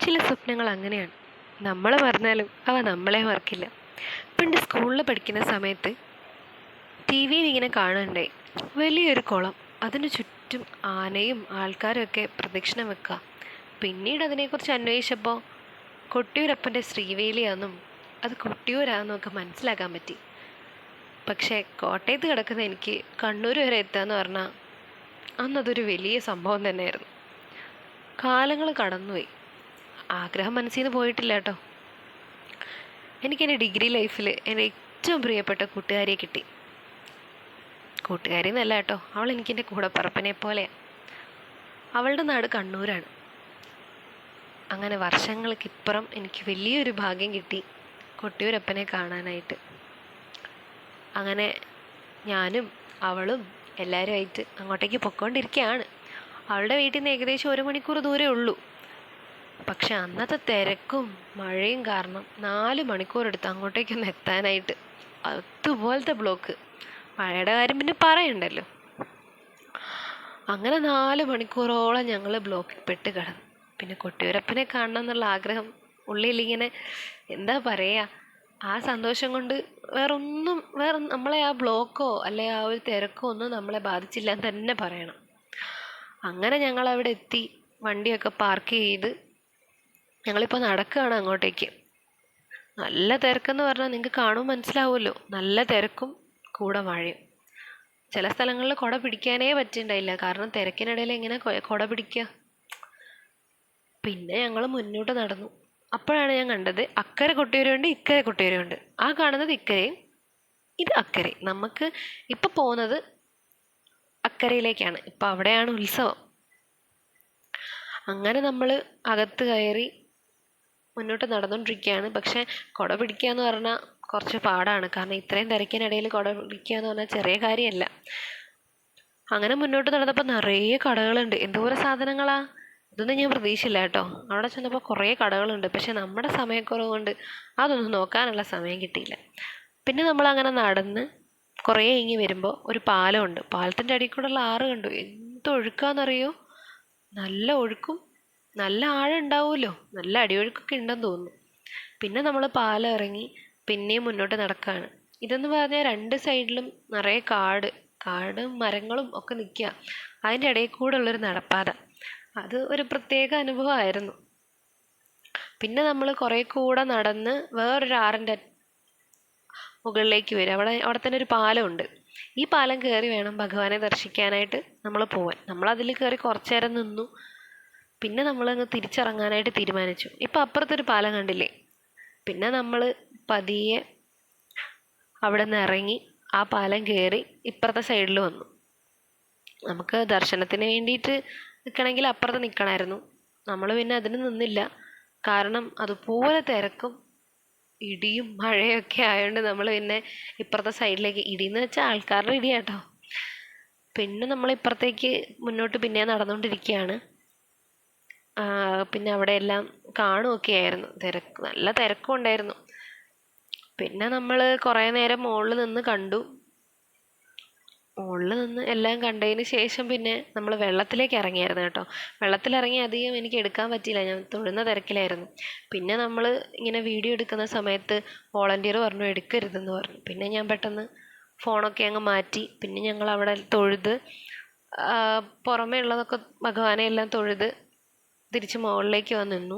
ചില സ്വപ്നങ്ങൾ അങ്ങനെയാണ്. നമ്മൾ മറന്നാലും അവ നമ്മളെ മറക്കില്ല. പണ്ട് സ്കൂളിൽ പഠിക്കുന്ന സമയത്ത് ടി വിയിൽ ഇങ്ങനെ കാണുന്നുണ്ടായി, വലിയൊരു കുളം, അതിനു ചുറ്റും ആനയും ആൾക്കാരും ഒക്കെ പ്രദക്ഷിണം വെക്കുക. പിന്നീട് അതിനെക്കുറിച്ച് അന്വേഷിച്ചപ്പോൾ കൊട്ടിയൂരപ്പൻ്റെ ശ്രീവേലിയാണെന്നും അത് കൊട്ടിയൂരാണെന്നും ഒക്കെ മനസ്സിലാക്കാൻ പറ്റി. പക്ഷേ കോട്ടയത്ത് കിടക്കുന്ന എനിക്ക് കണ്ണൂർ വരെ എത്തുകയെന്ന് പറഞ്ഞാൽ അന്നതൊരു വലിയ സംഭവം തന്നെയായിരുന്നു. കാലങ്ങൾ കടന്നുപോയി, ആഗ്രഹം മനസ്സിൽ നിന്ന് പോയിട്ടില്ല കേട്ടോ. എനിക്കെൻ്റെ ഡിഗ്രി ലൈഫിൽ എൻ്റെ ഏറ്റവും പ്രിയപ്പെട്ട കൂട്ടുകാരിയെ കിട്ടി. കൂട്ടുകാരി എന്നല്ല കേട്ടോ, അവൾ എനിക്കെൻ്റെ കൂടപ്പിറപ്പിനെ പോലെയാണ്. അവളുടെ നാട് കണ്ണൂരാണ്. അങ്ങനെ വർഷങ്ങൾക്കിപ്പുറം എനിക്ക് വലിയൊരു ഭാഗ്യം കിട്ടി കൊട്ടിയൂരപ്പനെ കാണാനായിട്ട്. അങ്ങനെ ഞാനും അവളും എല്ലാവരുമായിട്ട് അങ്ങോട്ടേക്ക് പൊയ്ക്കൊണ്ടിരിക്കുകയാണ്. അവളുടെ വീട്ടിൽ നിന്ന് ഏകദേശം 1 മണിക്കൂർ ദൂരേ ഉള്ളൂ. പക്ഷെ അന്നത്തെ തിരക്കും മഴയും കാരണം 4 മണിക്കൂർ എടുത്ത് അങ്ങോട്ടേക്കൊന്ന് എത്താനായിട്ട്. അതുപോലത്തെ ബ്ലോക്ക്, മഴയുടെ കാര്യം പിന്നെ പറയണ്ടല്ലോ. അങ്ങനെ 4 മണിക്കൂറോളം ഞങ്ങൾ ബ്ലോക്കിൽ പെട്ട് കിടന്നു. പിന്നെ കൊട്ടിയൂരപ്പനെ കാണണം എന്നുള്ള ആഗ്രഹം ഉള്ളിലിങ്ങനെ, എന്താ പറയുക, ആ സന്തോഷം കൊണ്ട് വേറെ നമ്മളെ ആ ബ്ലോക്കോ അല്ലെ ആ ഒരു തിരക്കോ ഒന്നും നമ്മളെ ബാധിച്ചില്ല എന്ന് തന്നെ പറയണം. അങ്ങനെ ഞങ്ങളവിടെ എത്തി, വണ്ടിയൊക്കെ പാർക്ക് ചെയ്ത് ഞങ്ങളിപ്പോൾ നടക്കുകയാണ് അങ്ങോട്ടേക്ക്. നല്ല തിരക്കെന്ന് പറഞ്ഞാൽ നിങ്ങൾക്ക് കാണുമ്പോൾ മനസ്സിലാവുമല്ലോ, നല്ല തിരക്കും കൂടെ മഴയും. ചില സ്ഥലങ്ങളിൽ കുട പിടിക്കാനേ പറ്റുന്നുണ്ടായില്ല, കാരണം തിരക്കിനിടയിൽ എങ്ങനെ കുട പിടിക്കുക. പിന്നെ ഞങ്ങൾ മുന്നോട്ട് നടന്നു. അപ്പോഴാണ് ഞാൻ കണ്ടത്, അക്കരെ കൊട്ടിയൂരുണ്ട് ഇക്കരെ കൊട്ടിയൂരുണ്ട്. ആ കാണുന്നത് ഇക്കരയും ഇത് അക്കരെ. നമുക്ക് ഇപ്പം പോകുന്നത് അക്കരയിലേക്കാണ്. ഇപ്പം അവിടെയാണ് ഉത്സവം. അങ്ങനെ നമ്മൾ അകത്ത് കയറി മുന്നോട്ട് നടന്നുകൊണ്ടിരിക്കുകയാണ്. പക്ഷെ കുട പിടിക്കുക എന്ന് പറഞ്ഞാൽ കുറച്ച് പാടാണ്, കാരണം ഇത്രയും തിരക്കിനിടയിൽ കുട പിടിക്കുക എന്ന് പറഞ്ഞാൽ ചെറിയ കാര്യമല്ല. അങ്ങനെ മുന്നോട്ട് നടന്നപ്പോൾ നിറയെ കടകളുണ്ട്. എന്തോരം സാധനങ്ങളാ! ഇതൊന്നും ഞാൻ പ്രതീക്ഷിച്ചില്ല കേട്ടോ. അവിടെ ചെന്നപ്പോൾ കുറേ കടകളുണ്ട്. പക്ഷെ നമ്മുടെ സമയക്കുറവ് കൊണ്ട് അതൊന്നും നോക്കാനുള്ള സമയം കിട്ടിയില്ല. പിന്നെ നമ്മളങ്ങനെ നടന്ന് കുറേ ഇങ്ങി വരുമ്പോൾ ഒരു പാലമുണ്ട്. പാലത്തിൻ്റെ അടിയിൽ കൂടെയുള്ള ആറ് കണ്ടു. എന്തൊഴുക്കാന്നറിയോ! നല്ല ഒഴുക്കും നല്ല ആഴം ഉണ്ടാവുമല്ലോ, നല്ല അടിയൊഴുക്കൊക്കെ ഉണ്ടെന്ന് തോന്നുന്നു. പിന്നെ നമ്മൾ പാലം ഇറങ്ങി പിന്നെയും മുന്നോട്ട് നടക്കുകയാണ്. ഇതെന്ന് പറഞ്ഞാൽ 2 സൈഡിലും നിറയെ കാടും മരങ്ങളും ഒക്കെ നിൽക്കുക. അതിൻ്റെ ഇടയിൽ കൂടെ ഉള്ളൊരു നടപ്പാത. അത് ഒരു പ്രത്യേക അനുഭവമായിരുന്നു. പിന്നെ നമ്മൾ കുറേ കൂടെ നടന്ന് വേറൊരു ആറിൻ്റെ മുകളിലേക്ക് വരും. അവിടെ തന്നെ ഒരു പാലമുണ്ട്. ഈ പാലം കയറി വേണം ഭഗവാനെ ദർശിക്കാനായിട്ട് നമ്മൾ പോവാൻ. നമ്മളതിൽ കയറി കുറച്ചു നേരം നിന്നു. പിന്നെ നമ്മളങ്ങ് തിരിച്ചിറങ്ങാനായിട്ട് തീരുമാനിച്ചു. ഇപ്പം അപ്പുറത്തൊരു പാലം കണ്ടില്ലേ? പിന്നെ നമ്മൾ പതിയെ അവിടെ നിന്ന് ഇറങ്ങി ആ പാലം കയറി ഇപ്പുറത്തെ സൈഡിൽ വന്നു. നമുക്ക് ദർശനത്തിന് വേണ്ടിയിട്ട് നിൽക്കണമെങ്കിൽ അപ്പുറത്ത് നിൽക്കണമായിരുന്നു. നമ്മൾ പിന്നെ അതിന് നിന്നില്ല, കാരണം അതുപോലെ തിരക്കും ഇടിയും മഴയൊക്കെ ആയതുകൊണ്ട് നമ്മൾ പിന്നെ ഇപ്പുറത്തെ സൈഡിലേക്ക്, ഇടിയെന്ന് വെച്ചാൽ ആൾക്കാരുടെ ഇടിയാട്ടോ. പിന്നെ നമ്മൾ ഇപ്പുറത്തേക്ക് മുന്നോട്ട് പിന്നെ നടന്നുകൊണ്ടിരിക്കുകയാണ്. പിന്നെ അവിടെ എല്ലാം കാണുകയൊക്കെ ആയിരുന്നു. നല്ല തിരക്കും ഉണ്ടായിരുന്നു. പിന്നെ നമ്മൾ കുറേ നേരം മുകളിൽ നിന്ന് കണ്ടു. മുകളിൽ നിന്ന് എല്ലാം കണ്ടതിന് ശേഷം പിന്നെ നമ്മൾ വെള്ളത്തിലേക്ക് ഇറങ്ങിയായിരുന്നു കേട്ടോ. വെള്ളത്തിലിറങ്ങി അധികം എനിക്ക് എടുക്കാൻ പറ്റിയില്ല, ഞാൻ തൊഴുന്ന തിരക്കിലായിരുന്നു. പിന്നെ നമ്മൾ ഇങ്ങനെ വീഡിയോ എടുക്കുന്ന സമയത്ത് വോളണ്ടിയർ പറഞ്ഞു എടുക്കരുതെന്ന് പറഞ്ഞു. പിന്നെ ഞാൻ പെട്ടെന്ന് ഫോണൊക്കെ അങ്ങ് മാറ്റി. പിന്നെ ഞങ്ങൾ അവിടെ തൊഴുത് പുറമേ ഉള്ളതൊക്കെ ഭഗവാനെ എല്ലാം തൊഴുത് തിരിച്ച് മുകളിലേക്ക് വന്ന് നിന്നു.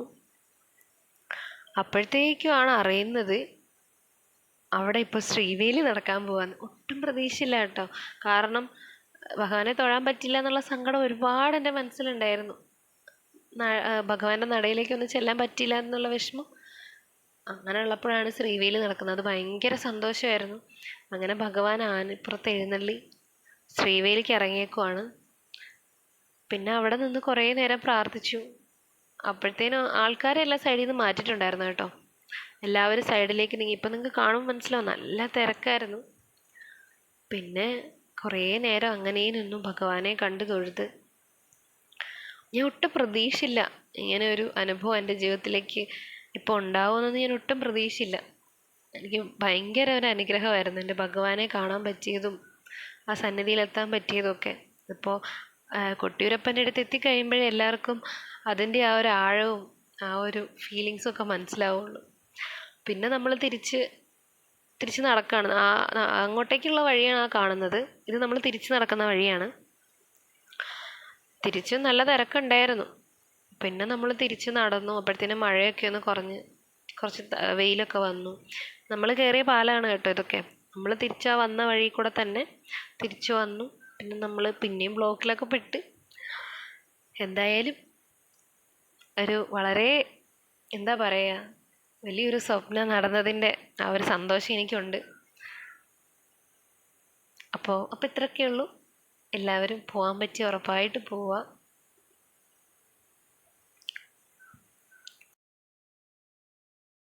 അപ്പോഴത്തേക്കുമാണ് അറിയുന്നത് അവിടെ ഇപ്പോൾ ശ്രീവേലി നടക്കാൻ പോവാന്ന്. ഒട്ടും പ്രതീക്ഷയില്ല കേട്ടോ. കാരണം ഭഗവാനെ തൊഴാൻ പറ്റില്ല എന്നുള്ള സങ്കടം ഒരുപാട് എൻ്റെ മനസ്സിലുണ്ടായിരുന്നു. ഭഗവാന്റെ നടയിലേക്കൊന്നും ചെല്ലാൻ പറ്റില്ല എന്നുള്ള വിഷമം. അങ്ങനെ ഉള്ളപ്പോഴാണ് ശ്രീവേലി നടക്കുന്നത്. അത് ഭയങ്കര സന്തോഷമായിരുന്നു. അങ്ങനെ ഭഗവാൻ ആനപ്പുറത്ത് എഴുന്നള്ളി ശ്രീവേലിക്ക് ഇറങ്ങിയേക്കുവാണ്. പിന്നെ അവിടെ നിന്ന് കുറേ നേരം പ്രാർത്ഥിച്ചു. അപ്പോഴത്തേനും ആൾക്കാരെല്ലാം സൈഡിൽ നിന്ന് മാറ്റിയിട്ടുണ്ടായിരുന്നു കേട്ടോ. എല്ലാവരും സൈഡിലേക്ക് നീങ്ങി. ഇപ്പം നിങ്ങൾക്ക് കാണുമ്പോൾ മനസ്സിലാവും, നല്ല തിരക്കായിരുന്നു. പിന്നെ കുറേ നേരം അങ്ങനെ നിന്നു ഭഗവാനെ കണ്ടു തൊഴുത്. ഞാൻ ഒട്ടും പ്രതീക്ഷയില്ല ഇങ്ങനെ ഒരു അനുഭവം എൻ്റെ ജീവിതത്തിലേക്ക് ഇപ്പോൾ ഉണ്ടാവുമെന്ന്. ഞാൻ ഒട്ടും പ്രതീക്ഷയില്ല. എനിക്ക് ഭയങ്കര ഒരു അനുഗ്രഹമായിരുന്നു എൻ്റെ ഭഗവാനെ കാണാൻ പറ്റിയതും ആ സന്നിധിയിലെത്താൻ പറ്റിയതൊക്കെ. ഇപ്പോൾ കൊട്ടിയൂരപ്പൻ്റെ അടുത്ത് എത്തിക്കഴിയുമ്പോഴേ എല്ലാവർക്കും അതിൻ്റെ ആ ഒരു ആഴവും ആ ഒരു ഫീലിങ്സൊക്കെ മനസ്സിലാവുള്ളൂ. പിന്നെ നമ്മൾ തിരിച്ച് നടക്കുകയാണ്. അങ്ങോട്ടേക്കുള്ള വഴിയാണ് ആ കാണുന്നത്. ഇത് നമ്മൾ തിരിച്ച് നടക്കുന്ന വഴിയാണ്. തിരിച്ചും നല്ല തിരക്കുണ്ടായിരുന്നു. പിന്നെ നമ്മൾ തിരിച്ച് നടന്നു. അപ്പോഴത്തേനും മഴയൊക്കെ ഒന്ന് കുറഞ്ഞ് കുറച്ച് വെയിലൊക്കെ വന്നു. നമ്മൾ കയറിയ പാലമാണ് കേട്ടോ ഇതൊക്കെ. നമ്മൾ തിരിച്ചാ വന്ന വഴി കൂടെ തന്നെ തിരിച്ചു വന്നു. പിന്നെ നമ്മൾ പിന്നെയും ബ്ലോക്കിലൊക്കെ പെട്ട്. എന്തായാലും ഒരു വളരെ എന്താ പറയുക, വലിയൊരു സ്വപ്നം നടന്നതിൻ്റെ ആ ഒരു സന്തോഷം എനിക്കുണ്ട്. അപ്പോൾ ഇത്രയൊക്കെ ഉള്ളൂ. എല്ലാവരും പോകാൻ പറ്റി ഉറപ്പായിട്ട് പോവുക.